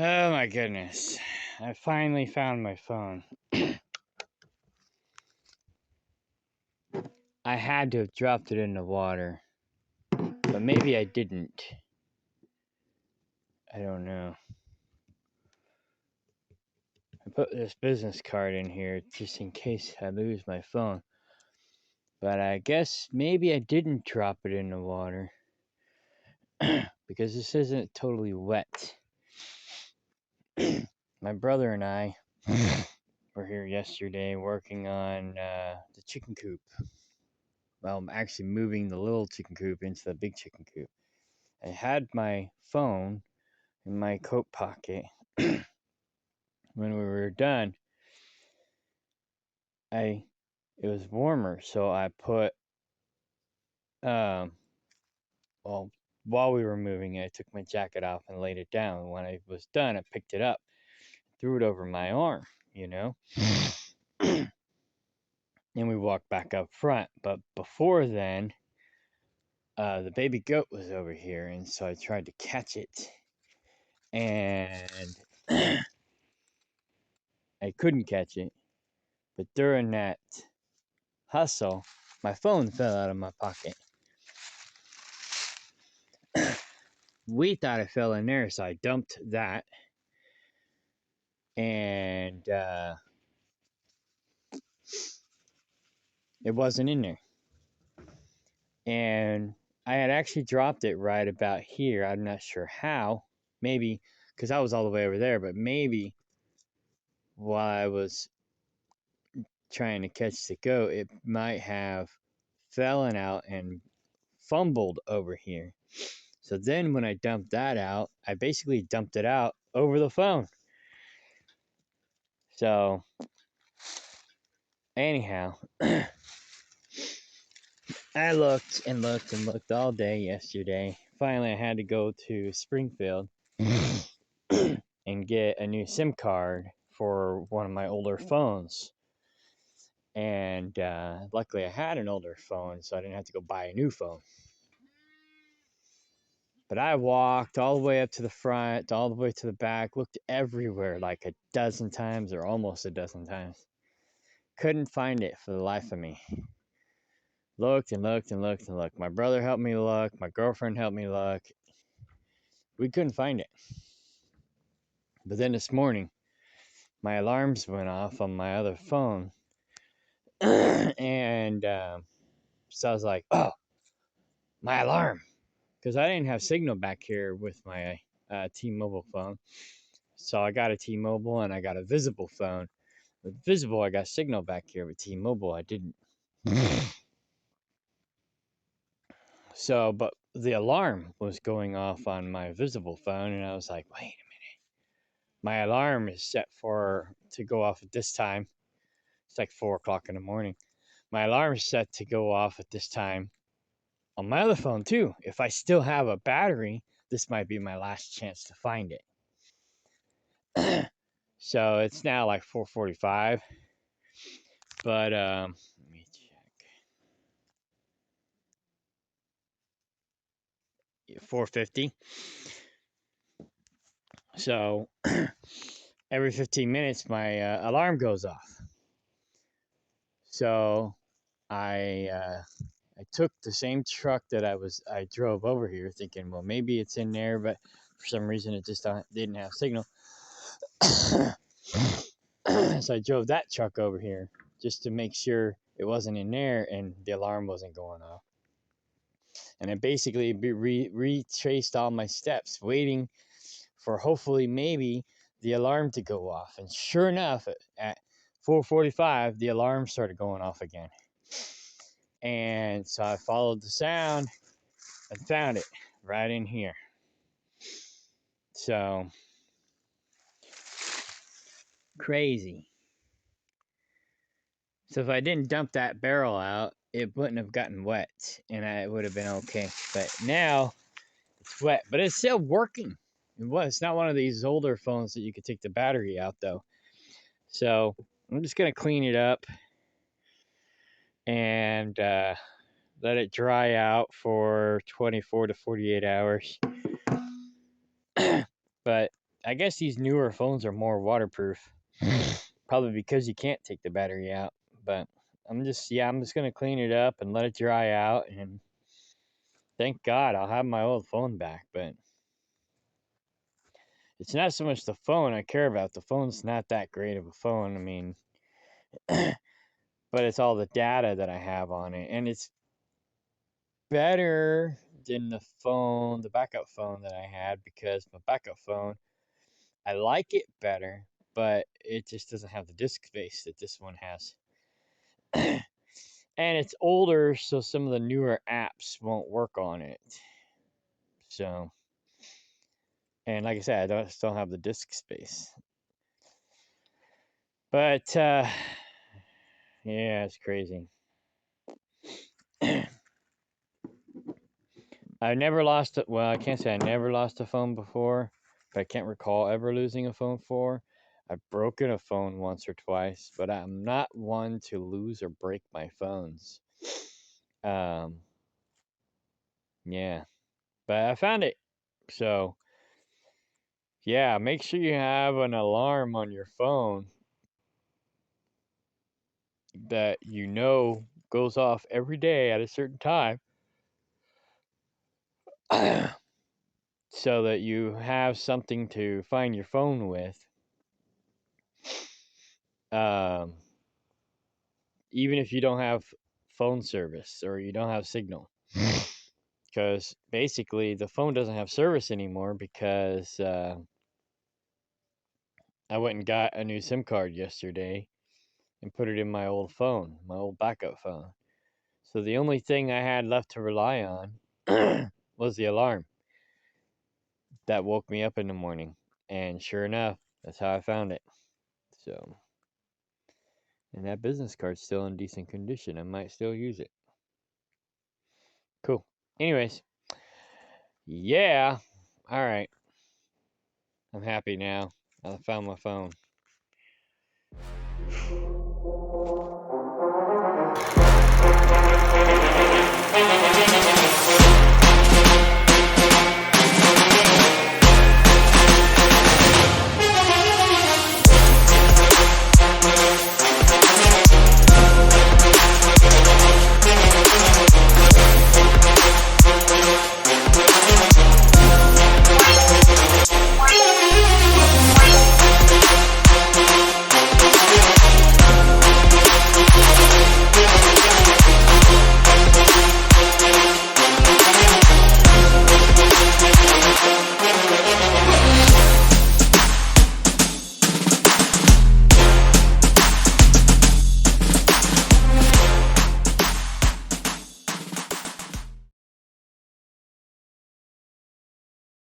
Oh my goodness. I finally found my phone. I had to have dropped it in the water, but maybe I didn't. I don't know. I put this business card in here just in case I lose my phone. But I guess maybe I didn't drop it in the water because this isn't totally wet. My brother and I were here yesterday working on the chicken coop. Well, I'm actually moving the little chicken coop into the big chicken coop. I had my phone in my coat pocket. When we were done, it was warmer, so I put well, while we were moving it, I took my jacket off and laid it down. When I was done, I picked it up, threw it over my arm, and we walked back up front. But before then, the baby goat was over here, and so I tried to catch it, and I couldn't catch it. But during that hustle, my phone fell out of my pocket. We thought it fell in there, so I dumped that, and it wasn't in there. And I had actually dropped it right about here. I'm not sure how. Maybe because I was all the way over there, but maybe while I was trying to catch the goat, it might have fallen out and fumbled over here. So then when I dumped that out, I basically dumped it out over the phone. So anyhow, I looked and looked and looked all day yesterday. Finally, I had to go to Springfield and get a new SIM card for one of my older phones. And luckily, I had an older phone, so I didn't have to go buy a new phone. But I walked all the way up to the front, all the way to the back, looked everywhere like a dozen times or almost a dozen times. Couldn't find it for the life of me. Looked and looked and looked and looked. My brother helped me look. My girlfriend helped me look. We couldn't find it. But then this morning, my alarms went off on my other phone. And so I was like, oh, my alarm. Because I didn't have signal back here with my T-Mobile phone. So I got a T-Mobile and I got a Visible phone. With Visible, I got signal back here. With T-Mobile, I didn't. So, but the alarm was going off on my Visible phone, and I was like, wait a minute. My alarm is set to go off at this time. It's like 4 o'clock in the morning. My alarm is set to go off at this time on my other phone too. If I still have a battery, this might be my last chance to find it. So it's now like 4:45. But let me check. 4:50. So every 15 minutes, my alarm goes off. So I took the same truck that I drove over here, thinking, well, maybe it's in there, but for some reason it just didn't have signal. So I drove that truck over here just to make sure it wasn't in there and the alarm wasn't going off. And I basically retraced all my steps, waiting for hopefully maybe the alarm to go off. And sure enough, at 4:45, the alarm started going off again. And so I followed the sound and found it right in here. So crazy. So if I didn't dump that barrel out, it wouldn't have gotten wet and it would have been okay. But now it's wet, but it's still working. It's not one of these older phones that you could take the battery out though. So I'm just gonna clean it up and let it dry out for 24 to 48 hours. But I guess these newer phones are more waterproof. Probably because you can't take the battery out. But I'm just gonna clean it up and let it dry out, and thank God I'll have my old phone back. But it's not so much the phone I care about. The phone's not that great of a phone. I mean, but it's all the data that I have on it, and it's better than the backup phone that I had, because my backup phone, I like it better, but it just doesn't have the disk space that this one has. And it's older, so some of the newer apps won't work on it. So, and like I said, I still have the disk space. But yeah, it's crazy. I never lost it. Well, I can't say I never lost a phone before, but I can't recall ever losing a phone before. I've broken a phone once or twice, but I'm not one to lose or break my phones. Yeah, but I found it. So, yeah, make sure you have an alarm on your phone that goes off every day at a certain time. So that you have something to find your phone with. Even if you don't have phone service or you don't have signal. Because basically the phone doesn't have service anymore, because I went and got a new SIM card yesterday and put it in my old phone, my old backup phone. So the only thing I had left to rely on was the alarm that woke me up in the morning. And sure enough, that's how I found it. So, and that business card's still in decent condition. I might still use it. Cool. Anyways, yeah. All right. I'm happy now. I found my phone.